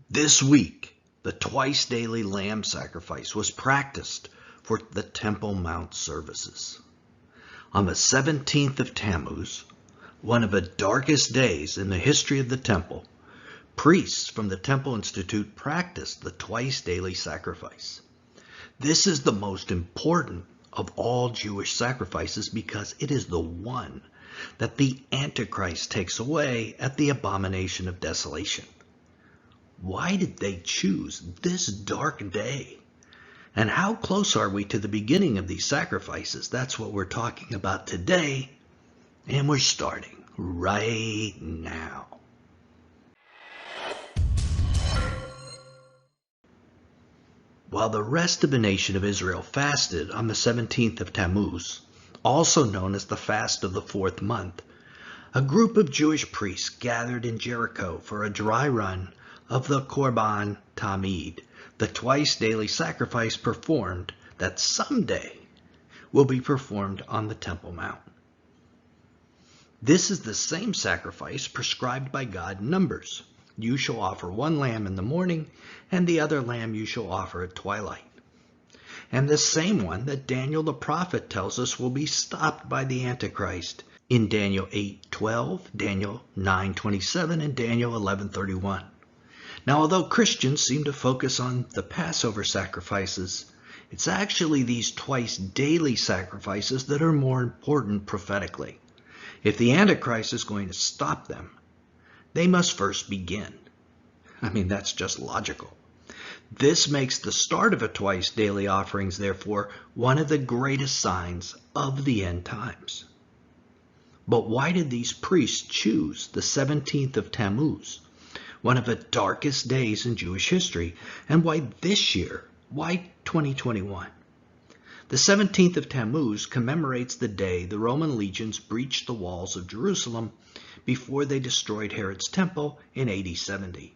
This week, the twice daily lamb sacrifice was practiced for the Temple Mount services. On the 17th of Tammuz, one of the darkest days in the history of the temple, priests from the Temple Institute practiced the twice daily sacrifice. This is the most important of all Jewish sacrifices because it is the one that the Antichrist takes away at the Abomination of Desolation. Why did they choose this dark day? And how close are we to the beginning of these sacrifices? That's what we're talking about today, and we're starting right now. While the rest of the nation of Israel fasted on the 17th of Tammuz, also known as the fast of the fourth month, a group of Jewish priests gathered in Jericho for a dry run of the Korban Tamid, the twice daily sacrifice performed that someday will be performed on the Temple Mount. This is the same sacrifice prescribed by God in Numbers. You shall offer one lamb in the morning, and the other lamb you shall offer at twilight. And the same one that Daniel the prophet tells us will be stopped by the Antichrist in Daniel 8:12, Daniel 9:27, and Daniel 11:31. Now, although Christians seem to focus on the Passover sacrifices, it's actually these twice daily sacrifices that are more important prophetically. If the Antichrist is going to stop them, they must first begin. That's just logical. This makes the start of a twice daily offerings, therefore, one of the greatest signs of the end times. But why did these priests choose the 17th of Tammuz, one of the darkest days in Jewish history, and why this year? Why 2021? The 17th of Tammuz commemorates the day the Roman legions breached the walls of Jerusalem before they destroyed Herod's temple in AD 70.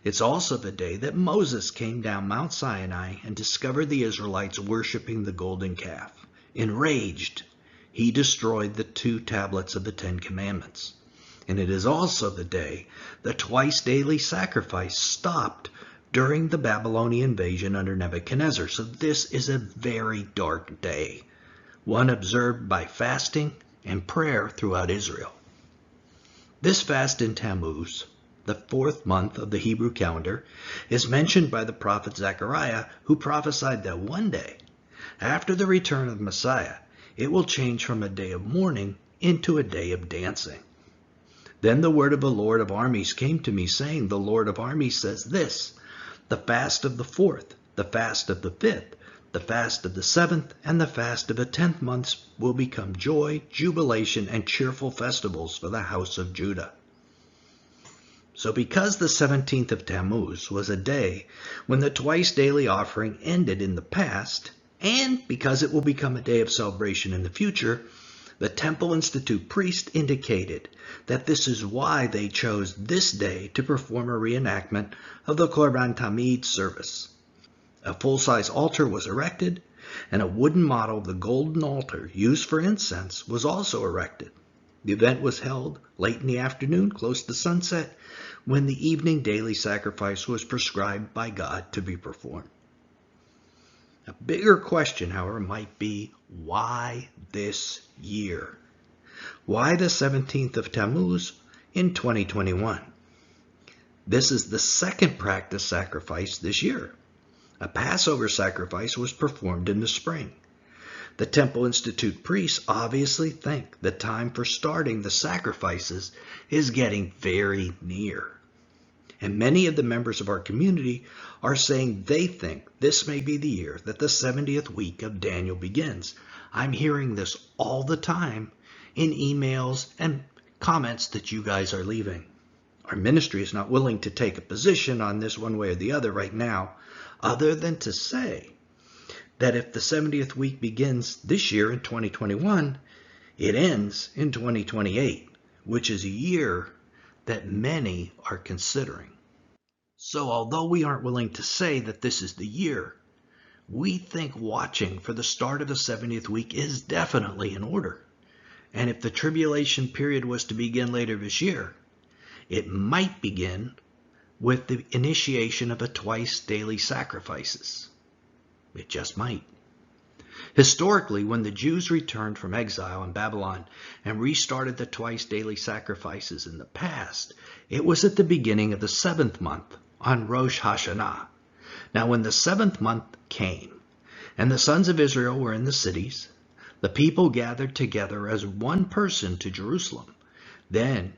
It's also the day that Moses came down Mount Sinai and discovered the Israelites worshiping the golden calf. Enraged, he destroyed the 2 tablets of the 10 Commandments. And it is also the day the twice daily sacrifice stopped during the Babylonian invasion under Nebuchadnezzar. So this is a very dark day, one observed by fasting and prayer throughout Israel. This fast in Tammuz, the 4th month of the Hebrew calendar, is mentioned by the prophet Zechariah, who prophesied that one day, after the return of Messiah, it will change from a day of mourning into a day of dancing. Then the word of the Lord of armies came to me, saying, the Lord of armies says this, the fast of the 4th, the fast of the 5th, the fast of the 7th, and the fast of the 10th months will become joy, jubilation, and cheerful festivals for the house of Judah. So because the 17th of Tammuz was a day when the twice daily offering ended in the past, and because it will become a day of celebration in the future, the Temple Institute priest indicated that this is why they chose this day to perform a reenactment of the Korban Tamid service. A full-size altar was erected, and a wooden model of the golden altar used for incense was also erected. The event was held late in the afternoon, close to sunset, when the evening daily sacrifice was prescribed by God to be performed. A bigger question, however, might be, why this year? Why the 17th of Tammuz in 2021? This is the second practice sacrifice this year. A Passover sacrifice was performed in the spring. The Temple Institute priests obviously think the time for starting the sacrifices is getting very near. And many of the members of our community are saying they think this may be the year that the 70th week of Daniel begins. I'm hearing this all the time in emails and comments that you guys are leaving. Our ministry is not willing to take a position on this one way or the other right now, other than to say that if the 70th week begins this year in 2021, it ends in 2028, which is a year that many are considering. So although we aren't willing to say that this is the year, we think watching for the start of the 70th week is definitely in order. And if the tribulation period was to begin later this year, it might begin with the initiation of a twice daily sacrifices. It just might. Historically, when the Jews returned from exile in Babylon and restarted the twice daily sacrifices in the past, it was at the beginning of the 7th month on Rosh Hashanah. Now when the 7th month came, and the sons of Israel were in the cities, the people gathered together as one person to Jerusalem. Then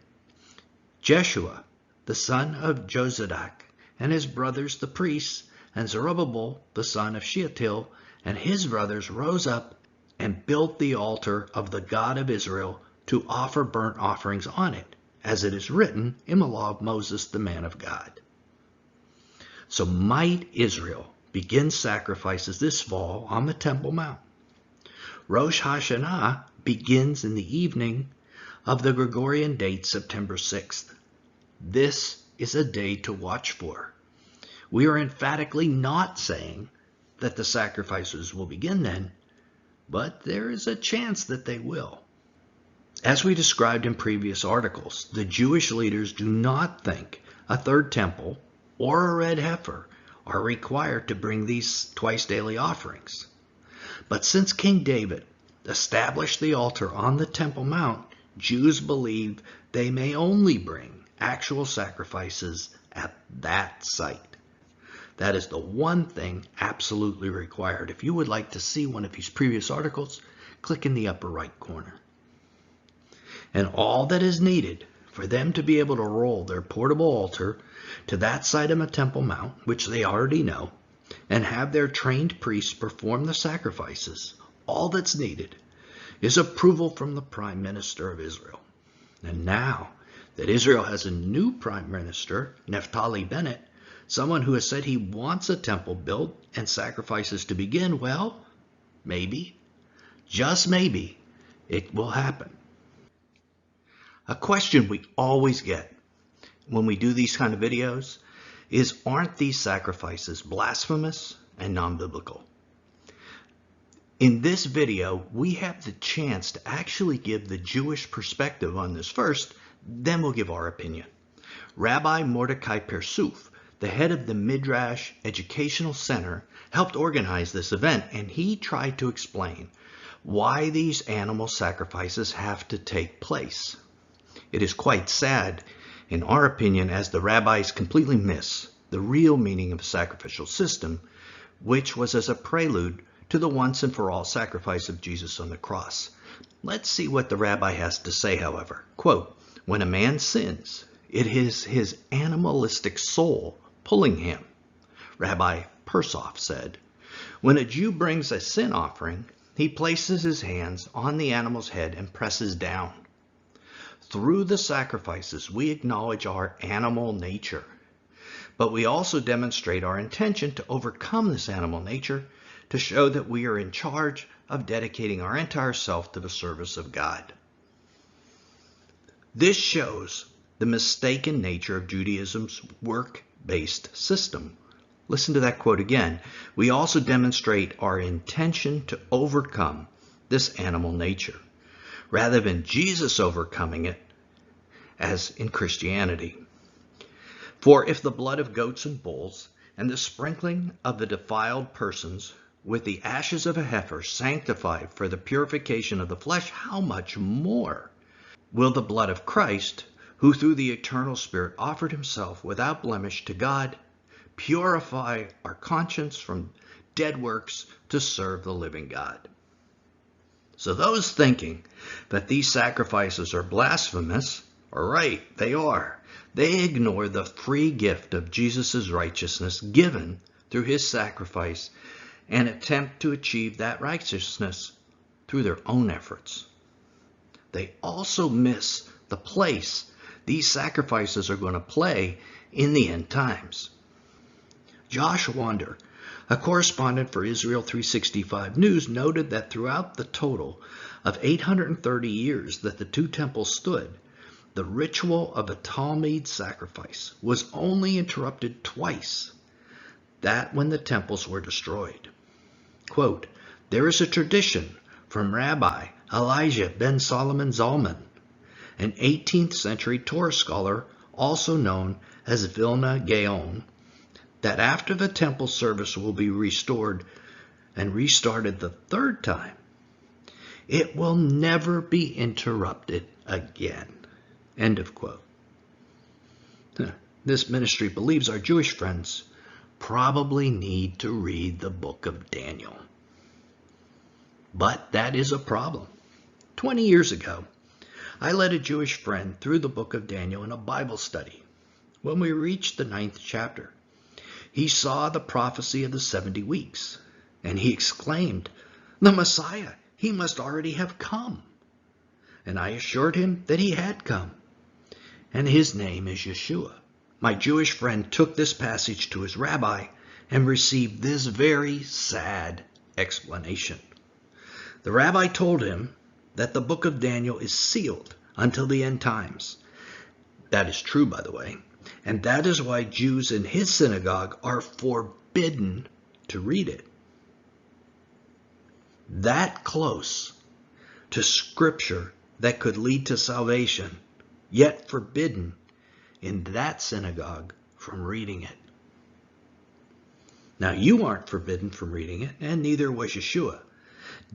Jeshua, the son of Jozadak, and his brothers the priests, and Zerubbabel, the son of Shealtiel, and his brothers rose up and built the altar of the God of Israel to offer burnt offerings on it, as it is written in the law of Moses, the man of God. So might Israel begin sacrifices this fall on the Temple Mount. Rosh Hashanah begins in the evening of the Gregorian date, September 6th. This is a day to watch for. We are emphatically not saying that the sacrifices will begin then, but there is a chance that they will. As we described in previous articles, the Jewish leaders do not think a third temple or a red heifer are required to bring these twice daily offerings. But since King David established the altar on the Temple Mount, Jews believe they may only bring actual sacrifices at that site. That is the one thing absolutely required. If you would like to see one of these previous articles, click in the upper right corner. And all that is needed for them to be able to roll their portable altar to that side of the Temple Mount, which they already know, and have their trained priests perform the sacrifices, all that's needed is approval from the Prime Minister of Israel. And now that Israel has a new Prime Minister, Naphtali Bennett, someone who has said he wants a temple built and sacrifices to begin, well, maybe, just maybe, it will happen. A question we always get when we do these kind of videos is, aren't these sacrifices blasphemous and non-biblical? In this video, we have the chance to actually give the Jewish perspective on this first, then we'll give our opinion. Rabbi Mordecai Persuf, the head of the Midrash Educational Center, helped organize this event, and he tried to explain why these animal sacrifices have to take place. It is quite sad, in our opinion, as the rabbis completely miss the real meaning of the sacrificial system, which was as a prelude to the once and for all sacrifice of Jesus on the cross. Let's see what the rabbi has to say, however. Quote, "When a man sins, it is his animalistic soul pulling him," Rabbi Persov said. "When a Jew brings a sin offering, he places his hands on the animal's head and presses down. Through the sacrifices, we acknowledge our animal nature, but we also demonstrate our intention to overcome this animal nature to show that we are in charge of dedicating our entire self to the service of God." This shows the mistaken nature of Judaism's work-based system. Listen to that quote again. "We also demonstrate our intention to overcome this animal nature, rather than Jesus overcoming it, as in Christianity. For if the blood of goats and bulls and the sprinkling of the defiled persons with the ashes of a heifer sanctified for the purification of the flesh, how much more will the blood of Christ, who through the eternal Spirit offered himself without blemish to God, purify our conscience from dead works to serve the living God?" So those thinking that these sacrifices are blasphemous are right, they are. They ignore the free gift of Jesus' righteousness given through his sacrifice and attempt to achieve that righteousness through their own efforts. They also miss the place these sacrifices are going to play in the end times. Josh Wander, a correspondent for Israel 365 News, noted that throughout the total of 830 years that the two temples stood, the ritual of a Talmud sacrifice was only interrupted twice, that when the temples were destroyed. Quote, "There is a tradition from Rabbi Elijah ben Solomon Zalman, an 18th century Torah scholar also known as Vilna Gaon, that after the temple service will be restored and restarted the third time, it will never be interrupted again. End of quote. This ministry believes our Jewish friends probably need to read the book of Daniel. But that is a problem. 20 years ago, I led a Jewish friend through the book of Daniel in a Bible study. When we reached the 9th chapter, he saw the prophecy of the 70 weeks, and he exclaimed, "The Messiah, he must already have come." And I assured him that he had come, and his name is Yeshua. My Jewish friend took this passage to his rabbi and received this very sad explanation. The rabbi told him that the book of Daniel is sealed until the end times. That is true, by the way, and that is why Jews in his synagogue are forbidden to read it. That close to scripture that could lead to salvation, yet forbidden in that synagogue from reading it. Now, you aren't forbidden from reading it, and neither was Yeshua.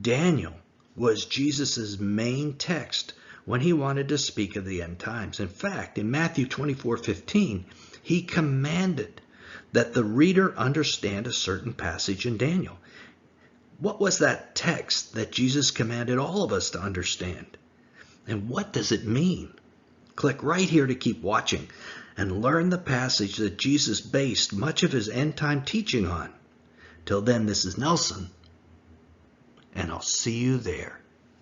Daniel was Jesus' main text when he wanted to speak of the end times. In fact, in Matthew 24:15, he commanded that the reader understand a certain passage in Daniel. What was that text that Jesus commanded all of us to understand? And what does it mean? Click right here to keep watching and learn the passage that Jesus based much of his end-time teaching on. Till then, this is Nelson, and I'll see you there.